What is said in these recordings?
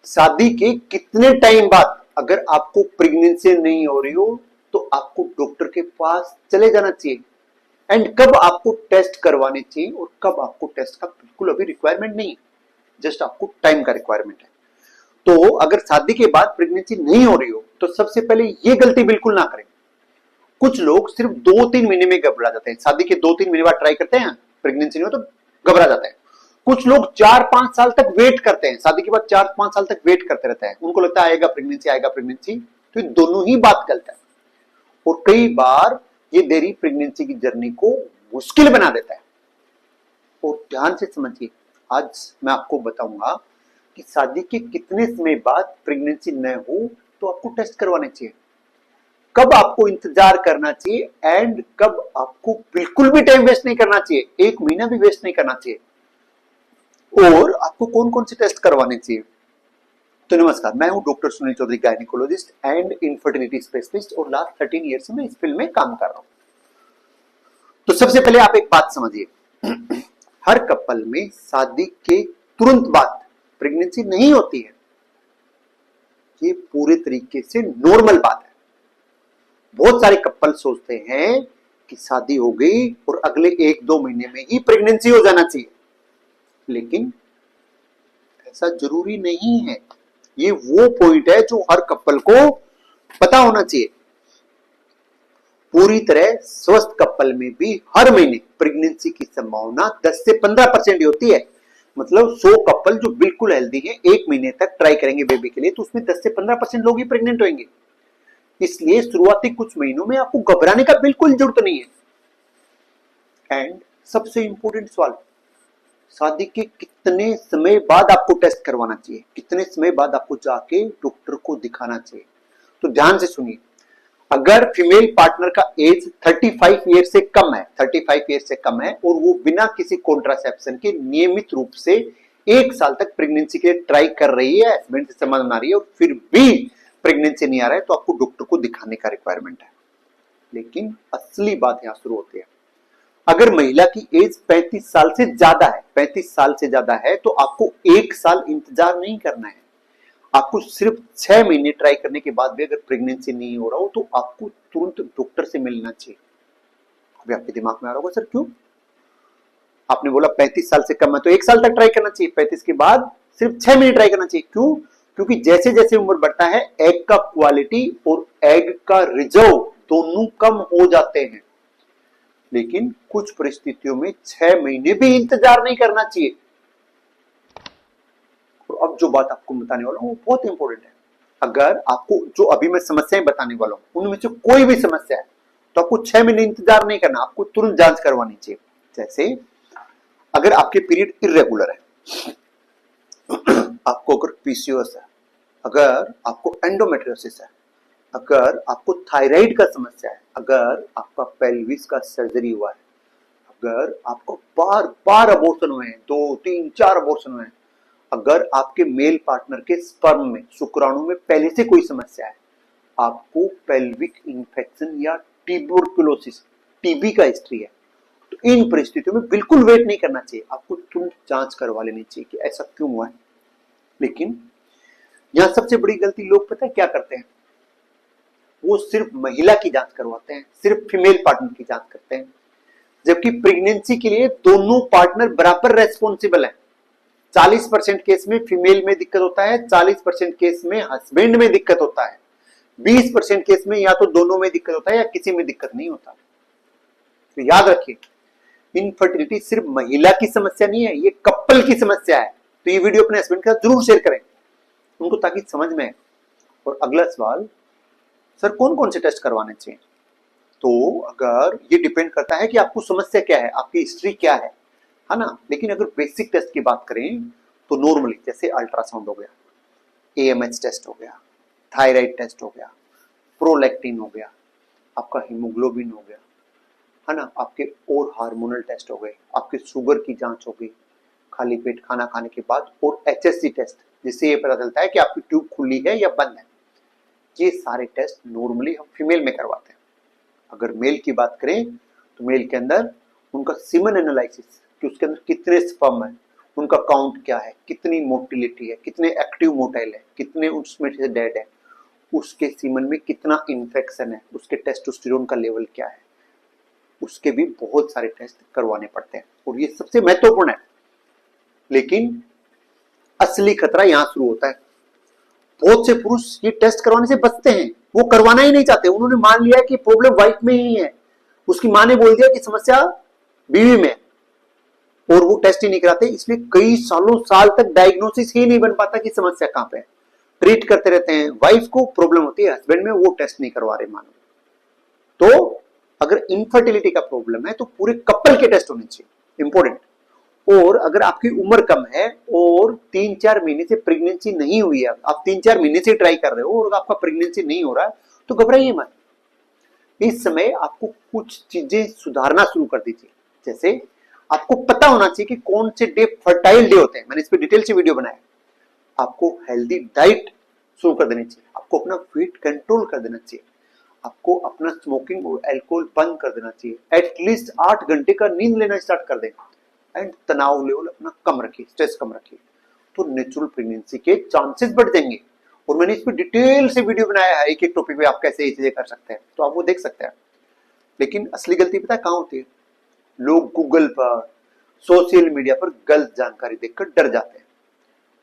शादी के कितने टाइम बाद अगर आपको प्रेगनेंसी नहीं हो रही हो तो आपको डॉक्टर के पास चले जाना चाहिए, एंड कब आपको टेस्ट करवाने चाहिए और कब आपको टेस्ट का बिल्कुल अभी रिक्वायरमेंट नहीं है, जस्ट आपको टाइम का रिक्वायरमेंट है। तो अगर शादी के बाद प्रेगनेंसी नहीं हो रही हो तो सबसे पहले ये गलती बिल्कुल ना करें। कुछ लोग सिर्फ 2-3 महीने में घबरा जाते हैं, शादी के 2-3 महीने बाद ट्राई करते हैं, प्रेगनेंसी नहीं हो तो घबरा जाते हैं। कुछ लोग 4-5 साल तक वेट करते हैं, शादी के बाद 4-5 साल तक वेट करते रहते हैं, उनको लगता है आएगा प्रेगनेंसी आएगा प्रेगनेंसी। तो ये दोनों ही बात गलत है, और कई बार ये देरी प्रेगनेंसी की जर्नी को मुश्किल बना देता है। और ध्यान से समझिए, आज मैं आपको बताऊंगा कि शादी के कितने समय बाद प्रेगनेंसी न हो तो आपको टेस्ट करवाने चाहिए, कब आपको इंतजार करना चाहिए, एंड कब आपको बिल्कुल भी टाइम वेस्ट नहीं करना चाहिए, 1 महीना भी वेस्ट नहीं करना चाहिए, और आपको कौन कौन से टेस्ट करवाने चाहिए। तो नमस्कार, मैं हूं doctor Sunil Chaudhary, gynaecologist and infertility specialist, और लास्ट 13 ईयर से मैं इस फील्ड में काम कर रहा हूं। तो सबसे पहले आप एक बात समझिए, हर कपल में शादी के तुरंत बाद प्रेगनेंसी नहीं होती है, ये पूरे तरीके से नॉर्मल बात है। बहुत सारे कपल सोचते हैं कि शादी हो गई और अगले 1-2 महीने में ही प्रेगनेंसी हो जाना चाहिए, लेकिन ऐसा जरूरी नहीं है। ये वो पॉइंट है जो हर कपल को पता होना चाहिए। पूरी तरह स्वस्थ कपल में भी हर महीने प्रेगनेंसी की संभावना 10 से 15% होती है। मतलब 100 कपल जो बिल्कुल हेल्दी है 1 महीने तक ट्राई करेंगे बेबी के लिए, तो उसमें 10 से 15% लोग ही प्रेग्नेंट होंगे। इसलिए शुरुआती कुछ महीनों में आपको घबराने का बिल्कुल जरूरत नहीं है। एंड सबसे इंपॉर्टेंट सवाल, शादी के कितने समय बाद आपको टेस्ट करवाना चाहिए, कितने समय बाद आपको जाके डॉक्टर को दिखाना चाहिए। तो ध्यान से सुनिए, अगर फीमेल पार्टनर का एज 35 ईयर से कम है, 35 ईयर से कम है, और वो बिना किसी कॉन्ट्रासेप्शन के नियमित रूप से 1 साल तक प्रेगनेंसी के लिए ट्राई कर रही है, हस्बैंड से संबंध बना रही है, और फिर भी प्रेगनेंसी नहीं आ रहा है, तो आपको डॉक्टर को दिखाने का रिक्वायरमेंट है। लेकिन असली बात यहां शुरू होती है, अगर महिला की एज 35 साल से ज्यादा है, 35 साल से ज्यादा है, तो आपको 1 साल इंतजार नहीं करना है। आपको सिर्फ 6 महीने ट्राई करने के बाद भी अगर प्रेगनेंसी नहीं हो रहा हो तो आपको तुरंत डॉक्टर से मिलना चाहिए। अभी आपके दिमाग में आ रहा होगा, सर क्यों? आपने बोला 35 साल से कम है तो 1 साल तक ट्राई करना चाहिए, 35 के बाद सिर्फ 6 महीने ट्राई करना चाहिए। क्यों? क्योंकि जैसे जैसे उम्र बढ़ता है एग का क्वालिटी और एग का रिजर्व दोनों कम हो जाते हैं। लेकिन कुछ परिस्थितियों में 6 महीने भी इंतजार नहीं करना चाहिए। तो अब जो बात आपको बताने वाला हूं वो बहुत इंपॉर्टेंट है। अगर आपको जो अभी मैं समस्याएं बताने वाला हूं उनमें से कोई भी समस्या है तो आपको 6 महीने इंतजार नहीं करना, आपको तुरंत जांच करवानी चाहिए। जैसे अगर आपके पीरियड इरेगुलर है, आपको अगर पीसीओएस है, अगर आपको एंडोमेट्रियोसिस है, अगर आपको थायराइड का समस्या है, अगर आपका पेल्विस का सर्जरी हुआ है, अगर आपको बार बार अबॉर्शन हुए हैं, 2-3-4 अबॉर्शन हुए हैं, अगर आपके मेल पार्टनर के स्पर्म में, शुक्राणु में पहले से कोई समस्या है, आपको पेल्विक इंफेक्शन या ट्यूबरकुलोसिस, टीबी का हिस्ट्री है, तो इन परिस्थितियों में बिल्कुल वेट नहीं करना चाहिए, आपको तुरंत जांच करवा लेनी चाहिए कि ऐसा क्यों हुआ है। लेकिन यहां सबसे बड़ी गलती लोग पता है क्या करते हैं, वो सिर्फ महिला की जांच करवाते हैं, सिर्फ फीमेल पार्टनर की जांच करते हैं, जबकि प्रेगनेंसी के लिए दोनों पार्टनर बराबर रेस्पॉन्सिबल है। 40% केस में फीमेल में दिक्कत होता है, 40% केस में हस्बैंड में दिक्कत होता है, 20% केस में या तो दोनों में दिक्कत होता है या किसी में दिक्कत नहीं होता। तो याद रखिए, इनफर्टिलिटी सिर्फ महिला की समस्या नहीं है, ये कपल की समस्या है। तो ये वीडियो अपने हस्बैंड के साथ जरूर शेयर करें उनको, ताकि समझ में आए। और अगला सवाल, सर कौन कौन से टेस्ट करवाने चाहिए? तो अगर ये डिपेंड करता है कि आपको समस्या क्या है, आपकी हिस्ट्री क्या है ना। लेकिन अगर बेसिक टेस्ट की बात करें तो नॉर्मली जैसे अल्ट्रासाउंड हो गया, एएमएच टेस्ट हो गया, थायराइड टेस्ट हो गया, प्रोलैक्टिन हो गया, आपका हीमोग्लोबिन हो गया, है ना, आपके और हार्मोनल टेस्ट हो गए, आपके शुगर की जांच हो गई खाली पेट खाना खाने के बाद, और एचएससी टेस्ट जिससे ये पता चलता है कि आपकी ट्यूब खुली है या बंद है। ये सारे टेस्ट नॉर्मली हम फीमेल में करवाते हैं। अगर मेल की बात करें तो मेल के अंदर उनका सीमन एनालिसिस कि उसके अंदर कितने स्पर्म है, उनका काउंट क्या है, कितनी मोटिलिटी है, कितने एक्टिव मोटाइल है, कितने उसमें से डेड है, उसके सीमन में कितना इन्फेक्शन है, उसके टेस्टोस्टेरोन का लेवल क्या है, उसके भी बहुत सारे टेस्ट करवाने पड़ते हैं और ये सबसे महत्वपूर्ण है। लेकिन असली खतरा यहां शुरू होता है। बहुत से पुरुष ये टेस्ट करवाने से बचते हैं, वो करवाना ही नहीं चाहते। उन्होंने मान लिया कि प्रॉब्लम वाइफ में ही है, उसकी मां ने बोल दिया कि समस्या बीवी में, और वो टेस्ट ही नहीं कराते। इसलिए कई सालों साल तक डायग्नोसिस ही नहीं बन पाता कि समस्या कहां पे है। ट्रीट करते रहते हैं, वाइफ को प्रॉब्लम होती है, हस्बैंड में वो टेस्ट नहीं करवा रहे मानो। तो अगर इनफर्टिलिटी का प्रॉब्लम है तो पूरे कपल के टेस्ट होने चाहिए, इंपॉर्टेंट। और अगर आपकी उम्र कम है और 3-4 महीने से प्रेगनेंसी नहीं हुई है, आप 3-4 महीने से ट्राई कर रहे हो और आपका प्रेगनेंसी नहीं हो रहा है, तो घबराइए मत। इस समय आपको कुछ चीजें सुधारना शुरू कर दीजिए। जैसे आपको पता होना चाहिए कि कौन से डे फर्टाइल डे होते हैं, मैंने इस पर डिटेल से वीडियो बनाया। आपको हेल्दी डाइट शुरू कर देनी चाहिए, आपको अपना वेट कंट्रोल कर देना चाहिए, आपको अपना स्मोकिंग और अल्कोहल बंद कर देना चाहिए, एटलीस्ट 8 घंटे का नींद लेना स्टार्ट कर दें, एंड तनाव लेवल अपना कम रखिए, स्ट्रेस कम रखिए, तो नेचुरल प्रेगनेंसी के चांसेस बढ़ जाएंगे। और मैंने इस पर डिटेल से वीडियो बनाया है, एक एक टॉपिक पे आप कैसे ये चीजें कर सकते हैं, तो आप वो देख सकते हैं। लेकिन असली गलती पता है कहां होती है? लोग गूगल पर, सोशल मीडिया पर गलत जानकारी देखकर डर जाते हैं।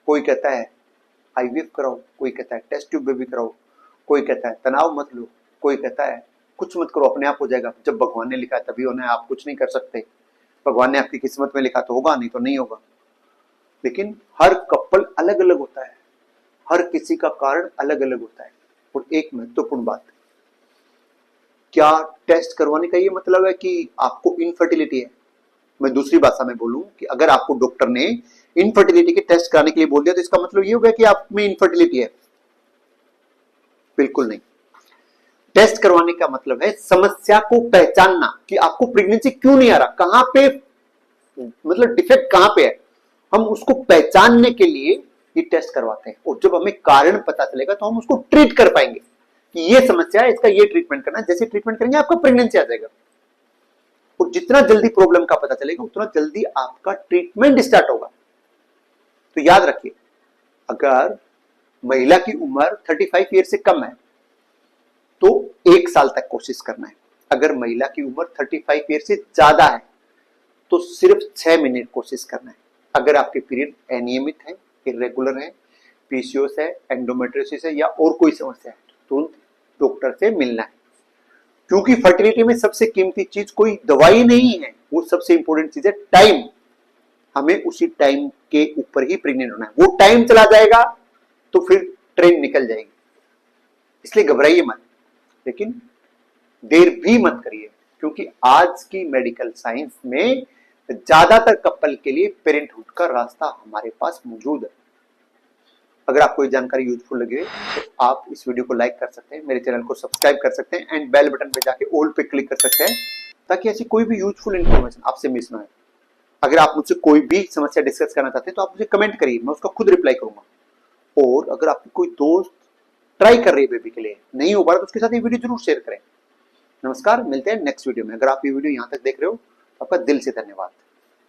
कोई कहता है आईवीएफ कराओ, कोई कहता है टेस्ट ट्यूब बेबी कराओ, कोई कहता है तनाव मत लो, कोई कहता है कुछ मत करो अपने आप हो जाएगा। जब भगवान ने लिखा है तभी होना है, आप कुछ नहीं कर सकते। भगवान ने आपकी किस्मत में लिखा तो होगा, नहीं तो नहीं होगा। लेकिन हर कपल अलग अलग होता है, हर किसी का कारण अलग अलग होता है। और एक महत्वपूर्ण बात, क्या टेस्ट करवाने का ये मतलब है कि आपको इनफर्टिलिटी है? मैं दूसरी भाषा में बोलूं कि अगर आपको डॉक्टर ने इनफर्टिलिटी के टेस्ट कराने के लिए बोल दिया तो इसका मतलब ये हो गया कि आप में इनफर्टिलिटी है? बिल्कुल नहीं। टेस्ट करवाने का मतलब है समस्या को पहचानना कि आपको प्रेगनेंसी क्यों नहीं आ रहा, कहां पे मतलब डिफेक्ट कहां पे है, हम उसको पहचानने के लिए ये टेस्ट करवाते हैं। और जब हमें कारण पता चलेगा तो हम उसको ट्रीट कर पाएंगे कि ये समस्या है, इसका ये ट्रीटमेंट करना है। जैसे ट्रीटमेंट करेंगे आपका प्रेगनेंसी आ जाएगा। और जितना जल्दी प्रॉब्लम का पता चलेगा उतना जल्दी आपका ट्रीटमेंट स्टार्ट होगा। तो याद रखिए, अगर महिला की उम्र 35 ईयर से कम है तो 1 साल तक कोशिश करना है। अगर महिला की उम्र 35 ईयर से ज्यादा है तो सिर्फ 6 महीने कोशिश करना है। अगर आपके पीरियड अनियमित है, इरेगुलर है, पीसीओएस है, एंडोमेट्रियोसिस है या और कोई समस्या है तो तुरंत डॉक्टर से मिलना है। क्योंकि फर्टिलिटी में सबसे कीमती चीज कोई दवाई नहीं है, वो सबसे इंपॉर्टेंट चीज है टाइम। हमें उसी टाइम के ऊपर ही प्रेग्नेंट होना है। वो टाइम चला जाएगा तो फिर ट्रेन निकल जाएगी। इसलिए घबराइए मत, लेकिन देर भी मत करिए, क्योंकि आज की मेडिकल साइंस में ज्यादातर कपल के लिए पेरेंटहुड का रास्ता हमारे पास मौजूद है। अगर आपको ये जानकारी यूजफुल लगे तो आप इस वीडियो को लाइक कर सकते हैं, मेरे चैनल को सब्सक्राइब कर सकते हैं एंड बेल बटन पे जाके ऑल पे क्लिक कर सकते हैं, ताकि ऐसी कोई भी यूजफुल इंफॉर्मेशन आपसे मिस ना हो। अगर आप मुझसे कोई भी समस्या डिस्कस करना चाहते हैं तो आप मुझे कमेंट करिए, मैं उसका खुद रिप्लाई करूंगा। और अगर आपकी कोई दोस्त ट्राई कर रही है बेबी के लिए, नहीं हो पा रहा तो उसके साथ ये वीडियो जरूर शेयर करें। नमस्कार, मिलते हैं नेक्स्ट वीडियो में। अगर आप ये वीडियो यहां तक देख रहे हो तो आपका दिल से धन्यवाद।